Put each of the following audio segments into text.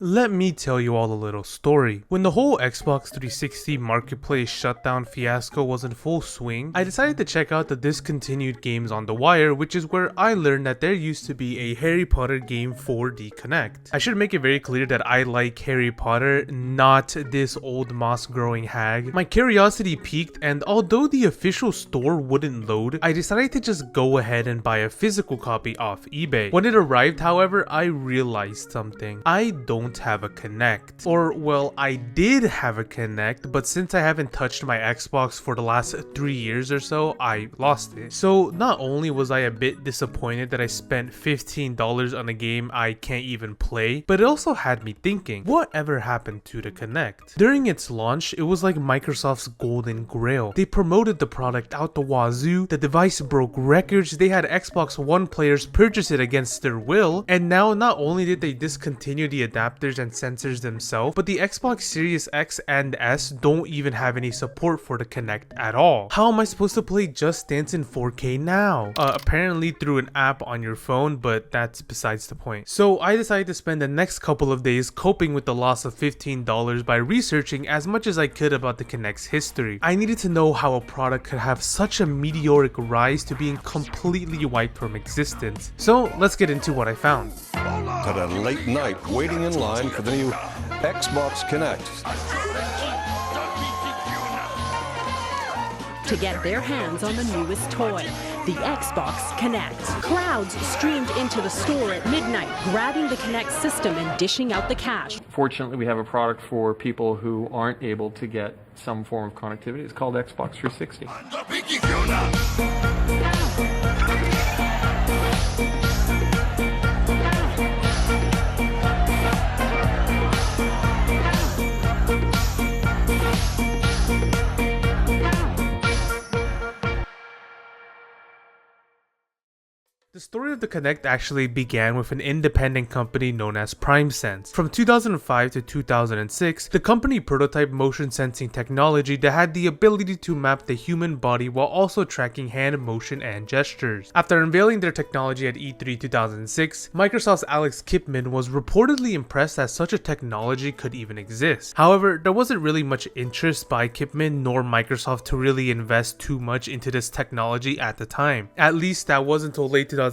Let me tell you all a little story. When the whole Xbox 360 marketplace shutdown fiasco was in full swing, I decided to check out the discontinued games on the wire, which is where I learned that there used to be a Harry Potter game for the Kinect. I should make it very clear that I like Harry Potter, not this old moss growing hag. My curiosity peaked, and although the official store wouldn't load, I decided to just go ahead and buy a physical copy off eBay. When it arrived, however, I realized something. I don't have a Kinect. Or, well, I did have a Kinect, but since I haven't touched my Xbox for the last 3 years or so, I lost it. So not only was I a bit disappointed that I spent $15 on a game I can't even play, but it also had me thinking, whatever happened to the Kinect? During its launch, it was like Microsoft's golden grail. They promoted the product out the wazoo, the device broke records, they had Xbox One players purchase it against their will, and now not only did they discontinue the adapters and sensors themselves, but the Xbox Series X and S don't even have any support for the Kinect at all. How am I supposed to play Just Dance in 4K now? Apparently through an app on your phone, but that's besides the point. So I decided to spend the next couple of days coping with the loss of $15 by researching as much as I could about the Kinect's history. I needed to know how a product could have such a meteoric rise to being completely wiped from existence. So let's get into what I found. At a late night waiting in line for the new Xbox Kinect. To get their hands on the newest toy, the Xbox Kinect. Crowds streamed into the store at midnight, grabbing the Kinect system and dishing out the cash. Fortunately, we have a product for people who aren't able to get some form of connectivity. It's called Xbox 360. The story of the Kinect actually began with an independent company known as PrimeSense. From 2005 to 2006, the company prototyped motion sensing technology that had the ability to map the human body while also tracking hand motion and gestures. After unveiling their technology at E3 2006, Microsoft's Alex Kipman was reportedly impressed that such a technology could even exist. However, there wasn't really much interest by Kipman nor Microsoft to really invest too much into this technology at the time. At least that wasn't until late 2006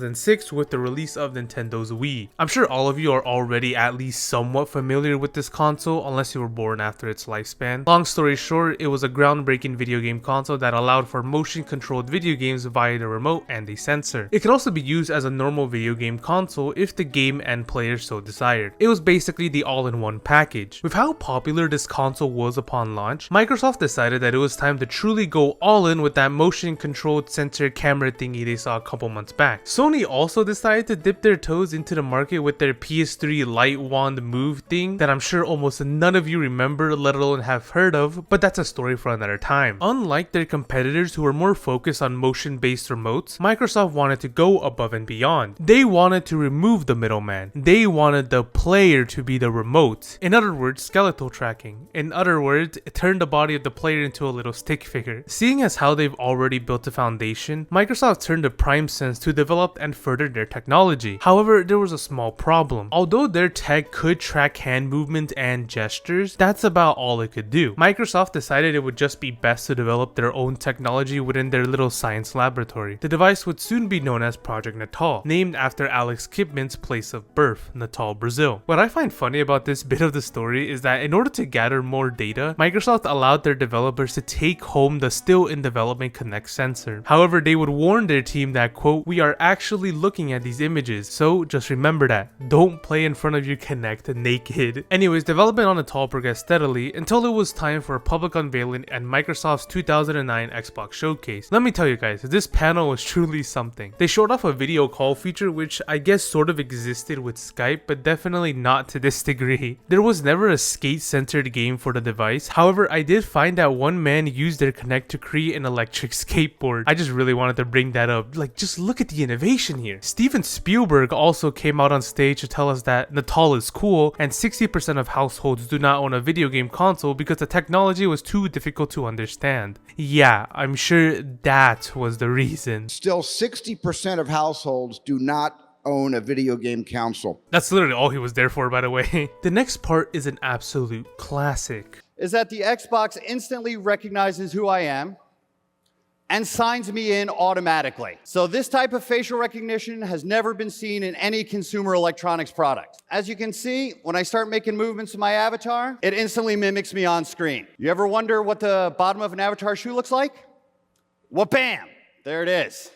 with the release of Nintendo's Wii. I'm sure all of you are already at least somewhat familiar with this console unless you were born after its lifespan. Long story short, it was a groundbreaking video game console that allowed for motion controlled video games via the remote and a sensor. It could also be used as a normal video game console if the game and player so desired. It was basically the all-in-one package. With how popular this console was upon launch, Microsoft decided that it was time to truly go all in with that motion controlled sensor camera thingy they saw a couple months back. Sony also decided to dip their toes into the market with their PS3 light wand move thing that I'm sure almost none of you remember, let alone have heard of, but that's a story for another time. Unlike their competitors who were more focused on motion-based remotes, Microsoft wanted to go above and beyond. They wanted to remove the middleman. They wanted the player to be the remote. In other words, skeletal tracking. In other words, turn the body of the player into a little stick figure. Seeing as how they've already built a foundation, Microsoft turned to PrimeSense to develop and further their technology. However, there was a small problem. Although their tech could track hand movement and gestures, that's about all it could do. Microsoft decided it would just be best to develop their own technology within their little science laboratory. The device would soon be known as Project Natal, named after Alex Kipman's place of birth, Natal, Brazil. What I find funny about this bit of the story is that in order to gather more data, Microsoft allowed their developers to take home the still in development Kinect sensor. However, they would warn their team that, quote, "We are actually looking at these images, so just remember that. Don't play in front of your Kinect naked." Anyways, development on Natal progressed steadily until it was time for a public unveiling at Microsoft's 2009 Xbox Showcase. Let me tell you guys, this panel was truly something. They showed off a video call feature which I guess sort of existed with Skype, but definitely not to this degree. There was never a skate-centered game for the device. However, I did find that one man used their Kinect to create an electric skateboard. I just really wanted to bring that up. Like, just look at the innovation here. Steven Spielberg also came out on stage to tell us that Natal is cool and 60% of households do not own a video game console because the technology was too difficult to understand. Yeah, I'm sure that was the reason. Still, 60% of households do not own a video game console. That's literally all he was there for, by the way. The next part is an absolute classic. Is that the Xbox instantly recognizes who I am and signs me in automatically. So this type of facial recognition has never been seen in any consumer electronics product. As you can see, when I start making movements in my avatar, it instantly mimics me on screen. You ever wonder what the bottom of an avatar shoe looks like? Well, bam, there it is.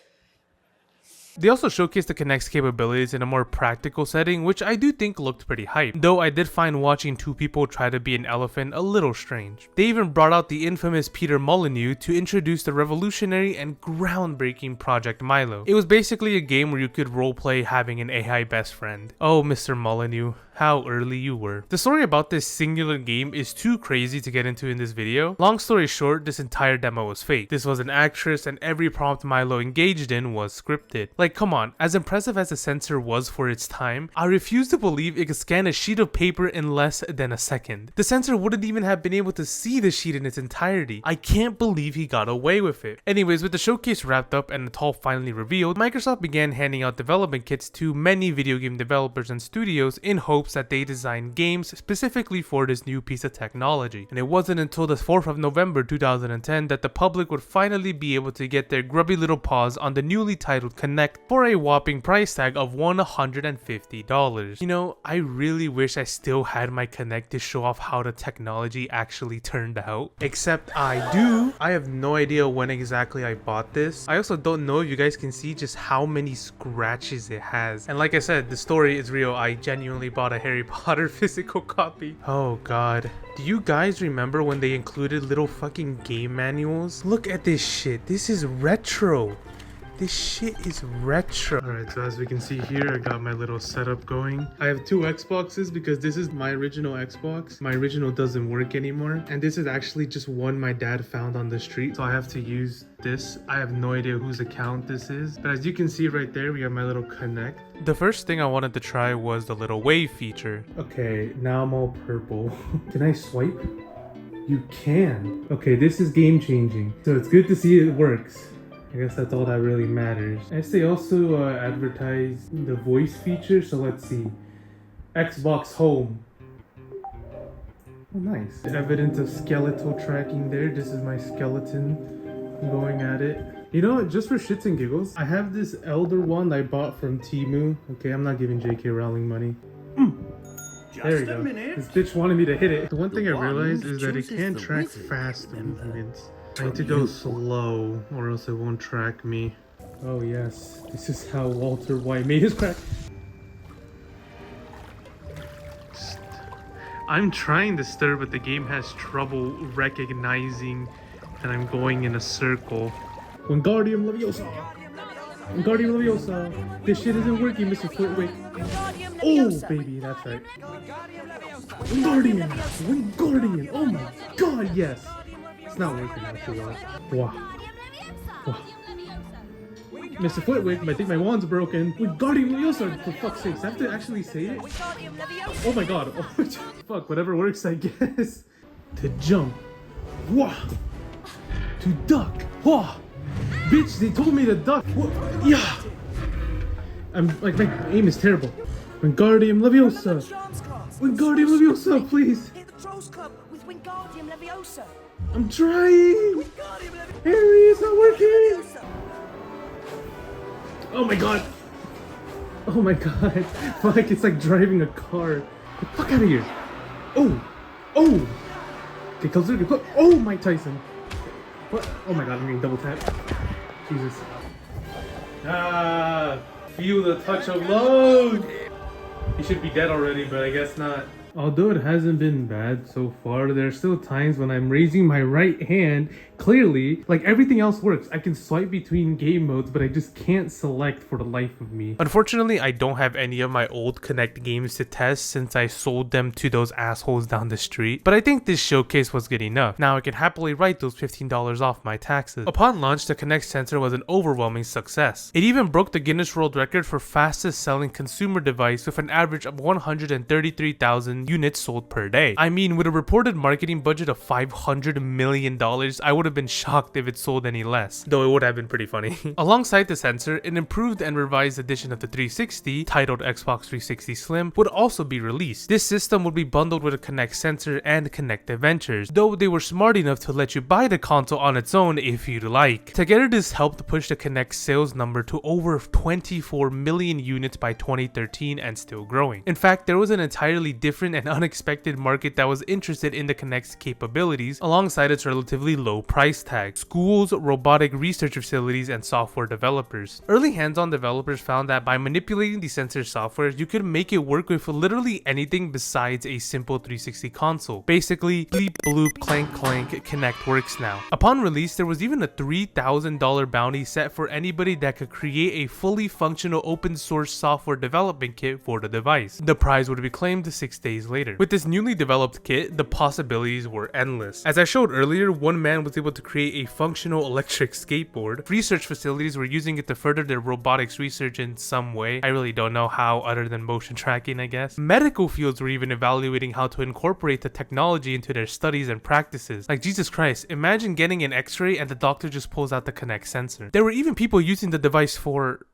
They also showcased the Kinect's capabilities in a more practical setting, which I do think looked pretty hype, though I did find watching two people try to be an elephant a little strange. They even brought out the infamous Peter Molyneux to introduce the revolutionary and groundbreaking Project Milo. It was basically a game where you could roleplay having an AI best friend. Oh, Mr. Molyneux, how early you were. The story about this singular game is too crazy to get into in this video. Long story short, this entire demo was fake. This was an actress and every prompt Milo engaged in was scripted. Like, come on, as impressive as the sensor was for its time, I refuse to believe it could scan a sheet of paper in less than a second. The sensor wouldn't even have been able to see the sheet in its entirety. I can't believe he got away with it. Anyways, with the showcase wrapped up and the tall finally revealed, Microsoft began handing out development kits to many video game developers and studios in hopes that they design games specifically for this new piece of technology. And it wasn't until the 4th of November 2010 that the public would finally be able to get their grubby little paws on the newly titled Kinect for a whopping price tag of $150. You know, I really wish I still had my Kinect to show off how the technology actually turned out. Except I do. I have no idea when exactly I bought this. I also don't know if you guys can see just how many scratches it has. And like I said, the story is real. I genuinely bought a Harry Potter physical copy. Oh god. Do you guys remember when they included little fucking game manuals? Look at this shit. This is retro. This shit is retro. Alright, so as we can see here, I got my little setup going. I have two Xboxes because this is my original Xbox. My original doesn't work anymore. And this is actually just one my dad found on the street. So I have to use this. I have no idea whose account this is. But as you can see right there, we have my little Kinect. The first thing I wanted to try was the little wave feature. Okay, now I'm all purple. Can I swipe? You can. Okay, this is game changing. So it's good to see it works. I guess that's all that really matters. I guess they also advertise the voice feature, so let's see. Xbox Home. Oh, nice. Evidence of skeletal tracking there. This is my skeleton going at it. You know what, just for shits and giggles, I have this Elder wand I bought from Temu. Okay, I'm not giving J.K. Rowling money. There you go. This bitch wanted me to hit it. The one thing I realized is that it can't track fast movements. I need to go slow or else it won't track me. Oh yes, this is how Walter White made his crack. I'm trying to stir, but the game has trouble recognizing that I'm going in a circle. Wingardium Leviosa! Wingardium Leviosa! This shit isn't working, Mr. Flitwick. Oh, baby, that's right. Wingardium! Wingardium! Oh my god, yes! It's not working out too well. Wow. Wow. Mr. Flitwick, I think my wand's broken. Wingardium Leviosa, for fuck's sake. I have to actually say it? Oh my god. Oh, fuck, whatever works, I guess. To jump. Wah. To duck. Wah. Bitch, they told me to duck. Wah. Yeah. I'm like, my aim is terrible. Wingardium Leviosa. Wingardium Leviosa, please. Hit the Trolls Club with Wingardium Leviosa. I'm trying. Harry, it's not working. Oh my god. Oh my god. Fuck, it's like driving a car. Get the fuck out of here. Oh. Oh. Okay, closer. Oh, Mike Tyson. What? Oh my god, I'm getting double tapped. Jesus. Ah. Feel the touch of love. He should be dead already, but I guess not. Although it hasn't been bad so far, there are still times when I'm raising my right hand. Clearly, like everything else works. I can swipe between game modes, but I just can't select for the life of me. Unfortunately, I don't have any of my old Kinect games to test since I sold them to those assholes down the street. But I think this showcase was good enough. Now I can happily write those $15 off my taxes. Upon launch, the Kinect sensor was an overwhelming success. It even broke the Guinness World Record for fastest selling consumer device with an average of 133,000 100,000 units sold per day. I mean, with a reported marketing budget of $500 million, I would have been shocked if it sold any less, though it would have been pretty funny. Alongside the sensor, an improved and revised edition of the 360, titled Xbox 360 Slim, would also be released. This system would be bundled with a Kinect sensor and Kinect Adventures, though they were smart enough to let you buy the console on its own if you'd like. Together, this helped push the Kinect sales number to over 24 million units by 2013 and still growing. In fact, there was an entirely different and unexpected market that was interested in the Kinect's capabilities alongside its relatively low price tag: schools, robotic research facilities, and software developers. Early hands-on developers found that by manipulating the sensor software, you could make it work with literally anything besides a simple 360 console. Basically, bleep bloop clank clank, Kinect works now. Upon release, there was even a $3,000 bounty set for anybody that could create a fully functional open source software development kit for the device. The prize would be claimed 6 days later. With this newly developed kit, the possibilities were endless. As I showed earlier, one man was able to create a functional electric skateboard. Research facilities were using it to further their robotics research in some way. I really don't know how, other than motion tracking, I guess. Medical fields were even evaluating how to incorporate the technology into their studies and practices. Like, Jesus Christ, imagine getting an x-ray and the doctor just pulls out the Kinect sensor. There were even people using the device for...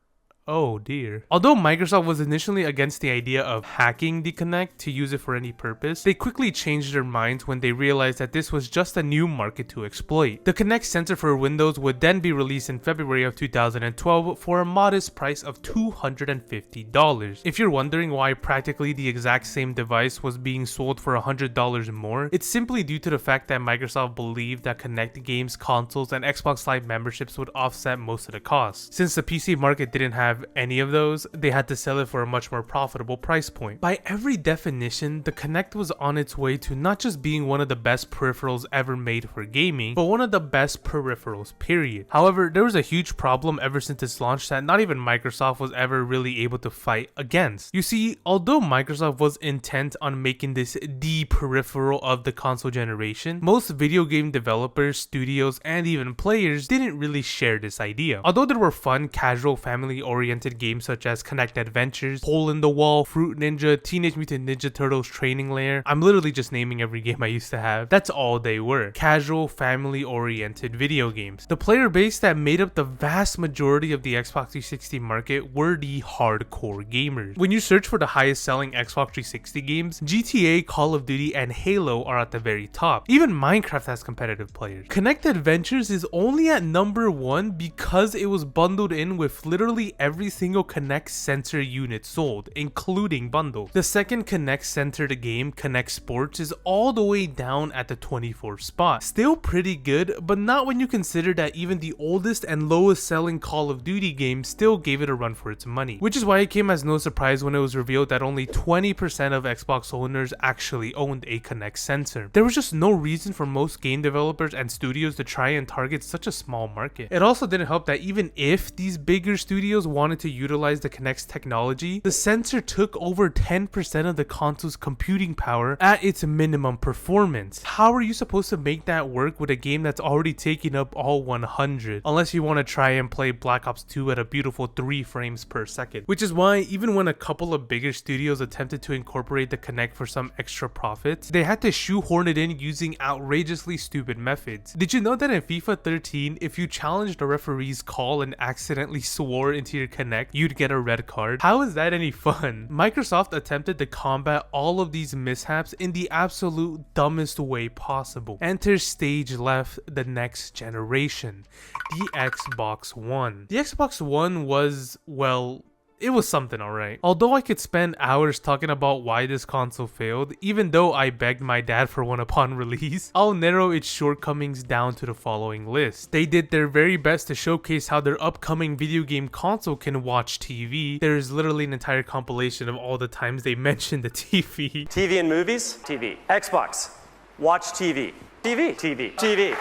oh dear. Although Microsoft was initially against the idea of hacking the Kinect to use it for any purpose, they quickly changed their minds when they realized that this was just a new market to exploit. The Kinect sensor for Windows would then be released in February of 2012 for a modest price of $250. If you're wondering why practically the exact same device was being sold for $100 more, it's simply due to the fact that Microsoft believed that Kinect games, consoles, and Xbox Live memberships would offset most of the costs. Since the PC market didn't have any of those, they had to sell it for a much more profitable price point. By every definition, the Kinect was on its way to not just being one of the best peripherals ever made for gaming, but one of the best peripherals, period. However, there was a huge problem ever since its launch that not even Microsoft was ever really able to fight against. You see, although Microsoft was intent on making this the peripheral of the console generation, most video game developers, studios, and even players didn't really share this idea. Although there were fun, casual, family-oriented games such as Kinect Adventures, Hole in the Wall, Fruit Ninja, Teenage Mutant Ninja Turtles Training Lair. I'm literally just naming every game I used to have. That's all they were. Casual, family-oriented video games. The player base that made up the vast majority of the Xbox 360 market were the hardcore gamers. When you search for the highest selling Xbox 360 games, GTA, Call of Duty, and Halo are at the very top. Even Minecraft has competitive players. Kinect Adventures is only at number 1 because it was bundled in with literally every single Kinect sensor unit sold, including bundles. The second Kinect centered game, Kinect Sports, is all the way down at the 24th spot. Still pretty good, but not when you consider that even the oldest and lowest selling Call of Duty game still gave it a run for its money. Which is why it came as no surprise when it was revealed that only 20% of Xbox owners actually owned a Kinect sensor. There was just no reason for most game developers and studios to try and target such a small market. It also didn't help that even if these bigger studios wanted to utilize the Kinect's technology, the sensor took over 10% of the console's computing power at its minimum performance. How are you supposed to make that work with a game that's already taking up all 100? Unless you want to try and play Black Ops 2 at a beautiful 3 frames per second. Which is why even when a couple of bigger studios attempted to incorporate the Kinect for some extra profits, they had to shoehorn it in using outrageously stupid methods. Did you know that in FIFA 13, if you challenged a referee's call and accidentally swore into your Kinect, you'd get a red card? How is that any fun? Microsoft attempted to combat all of these mishaps in the absolute dumbest way possible. Enter stage left, the next generation, the Xbox One. The Xbox One was, well, it was something, alright. Although I could spend hours talking about why this console failed, even though I begged my dad for one upon release, I'll narrow its shortcomings down to the following list. They did their very best to showcase how their upcoming video game console can watch TV. There is literally an entire compilation of all the times they mentioned the TV. TV and movies? TV. Xbox. Watch TV. TV. TV. TV.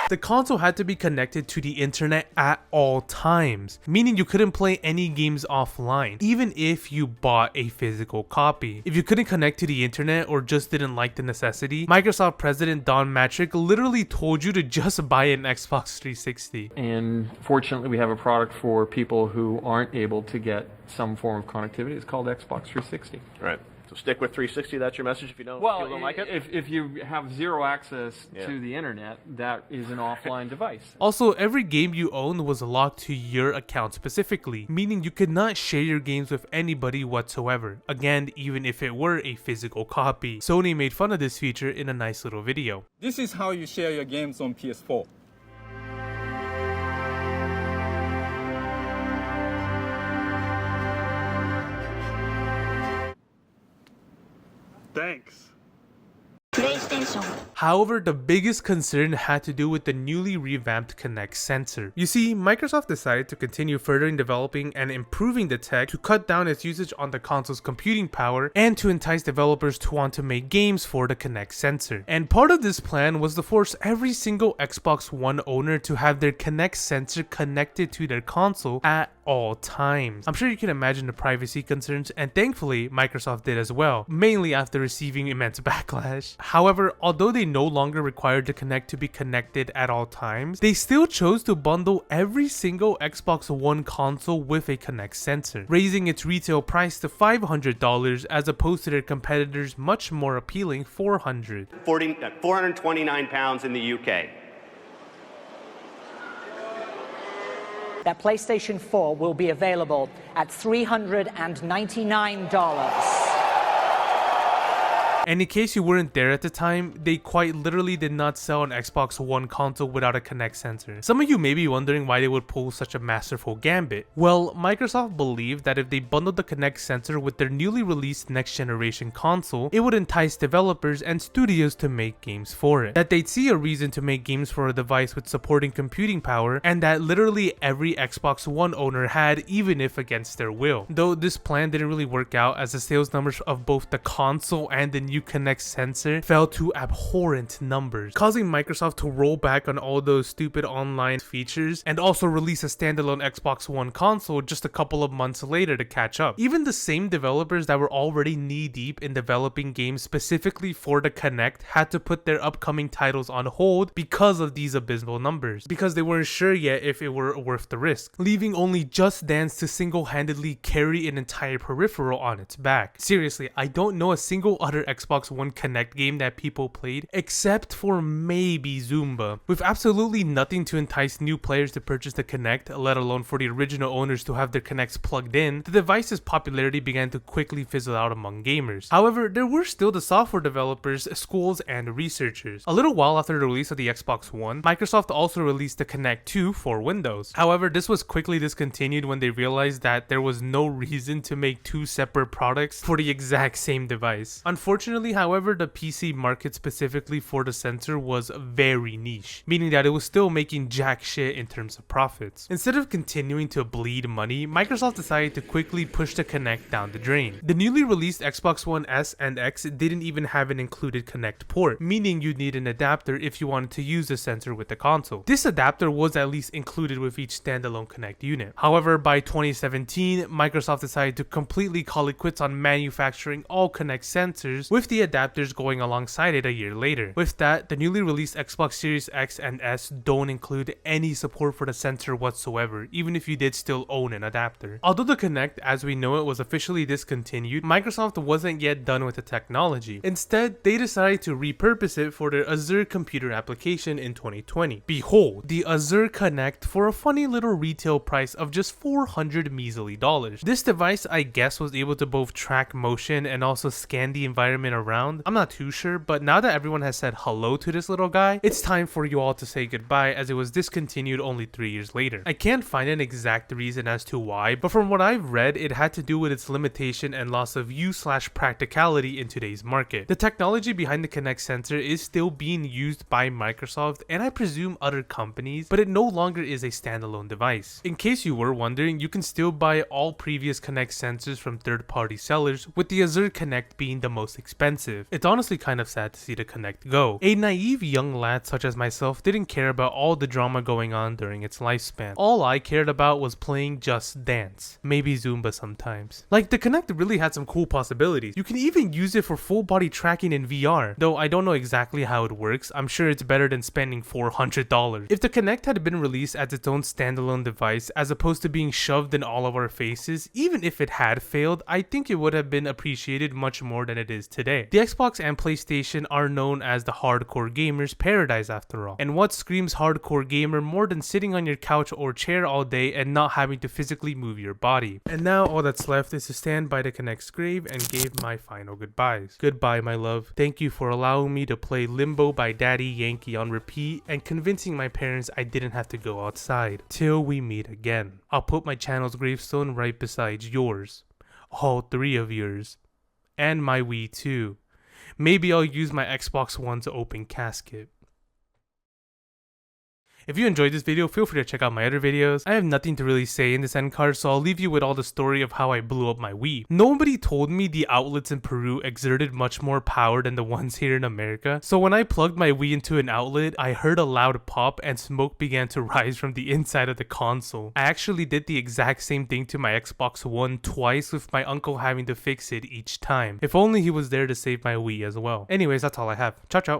The console had to be connected to the internet at all times, meaning you couldn't play any games offline, even if you bought a physical copy. If you couldn't connect to the internet or just didn't like the necessity, Microsoft President Don Matrick literally told you to just buy an Xbox 360. And fortunately, we have a product for people who aren't able to get some form of connectivity. It's called Xbox 360. Right. So stick with 360. That's your message. If you don't, Well, you don't like it. if you have zero access to the internet, that is an offline device. Also, every game you owned was locked to your account specifically, meaning you could not share your games with anybody whatsoever. Again, even if it were a physical copy. Sony made fun of this feature in a nice little video. This is how you share your games on PS4. Thanks. However, the biggest concern had to do with the newly revamped Kinect sensor. You see, Microsoft decided to continue further developing and improving the tech to cut down its usage on the console's computing power and to entice developers to want to make games for the Kinect sensor. And part of this plan was to force every single Xbox One owner to have their Kinect sensor connected to their console at all times. I'm sure you can imagine the privacy concerns, and thankfully Microsoft did as well, mainly after receiving immense backlash. However, although they no longer required the Kinect to be connected at all times, they still chose to bundle every single Xbox One console with a Kinect sensor, raising its retail price to $500 as opposed to their competitors' much more appealing $400. £429 in the UK. That PlayStation 4 will be available at $399. And in case you weren't there at the time, they quite literally did not sell an Xbox One console without a Kinect sensor. Some of you may be wondering why they would pull such a masterful gambit. Well, Microsoft believed that if they bundled the Kinect sensor with their newly released next generation console, it would entice developers and studios to make games for it. That they'd see a reason to make games for a device with supporting computing power, and that literally every Xbox One owner had, even if against their will. Though this plan didn't really work out, as the sales numbers of both the console and the new Kinect sensor fell to abhorrent numbers, causing Microsoft to roll back on all those stupid online features and also release a standalone Xbox One console just a couple of months later to catch up. Even the same developers that were already knee-deep in developing games specifically for the Kinect had to put their upcoming titles on hold because of these abysmal numbers, because they weren't sure yet if it were worth the risk, leaving only Just Dance to single-handedly carry an entire peripheral on its back. Seriously, I don't know a single other Xbox One Kinect game that people played, except for maybe Zumba. With absolutely nothing to entice new players to purchase the Kinect, let alone for the original owners to have their Kinects plugged in, the device's popularity began to quickly fizzle out among gamers. However, there were still the software developers, schools, and researchers. A little while after the release of the Xbox One, Microsoft also released the Kinect 2 for Windows. However, this was quickly discontinued when they realized that there was no reason to make two separate products for the exact same device. Unfortunately, however, the PC market specifically for the sensor was very niche, meaning that it was still making jack shit in terms of profits. Instead of continuing to bleed money, Microsoft decided to quickly push the Kinect down the drain. The newly released Xbox One S and X didn't even have an included Kinect port, meaning you'd need an adapter if you wanted to use the sensor with the console. This adapter was at least included with each standalone Kinect unit. However, by 2017, Microsoft decided to completely call it quits on manufacturing all Kinect sensors, with the adapters going alongside it a year later. With that, the newly released Xbox Series X and S don't include any support for the sensor whatsoever, even if you did still own an adapter. Although the Kinect as we know it was officially discontinued, Microsoft wasn't yet done with the technology. Instead, they decided to repurpose it for their Azure computer application in 2020. Behold, the Azure Kinect for a funny little retail price of just 400 measly dollars. This device, I guess, was able to both track motion and also scan the environment around. I'm not too sure, but now that everyone has said hello to this little guy, it's time for you all to say goodbye, as it was discontinued only 3 years later. I can't find an exact reason as to why, but from what I've read, it had to do with its limitation and loss of use/practicality in today's market. The technology behind the Kinect sensor is still being used by Microsoft and I presume other companies, but it no longer is a standalone device. In case you were wondering, you can still buy all previous Kinect sensors from third-party sellers, with the Azure Kinect being the most expensive. expensive. It's honestly kind of sad to see the Kinect go. A naive young lad such as myself didn't care about all the drama going on during its lifespan. All I cared about was playing Just Dance. Maybe Zumba sometimes. Like, the Kinect really had some cool possibilities. You can even use it for full body tracking in VR. Though I don't know exactly how it works, I'm sure it's better than spending $400. If the Kinect had been released as its own standalone device as opposed to being shoved in all of our faces, even if it had failed, I think it would have been appreciated much more than it is today. The Xbox and PlayStation are known as the hardcore gamer's paradise after all. And what screams hardcore gamer more than sitting on your couch or chair all day and not having to physically move your body? And now all that's left is to stand by the Kinect's grave and give my final goodbyes. Goodbye, my love. Thank you for allowing me to play Limbo by Daddy Yankee on repeat and convincing my parents I didn't have to go outside. Till we meet again. I'll put my channel's gravestone right beside yours. All three of yours. And my Wii too. Maybe I'll use my Xbox One's open casket. If you enjoyed this video, feel free to check out my other videos. I have nothing to really say in this end card, so I'll leave you with all the story of how I blew up my Wii. Nobody told me the outlets in Peru exerted much more power than the ones here in America, so when I plugged my Wii into an outlet, I heard a loud pop and smoke began to rise from the inside of the console. I actually did the exact same thing to my Xbox One twice, with my uncle having to fix it each time. If only he was there to save my Wii as well. Anyways, that's all I have. Ciao ciao.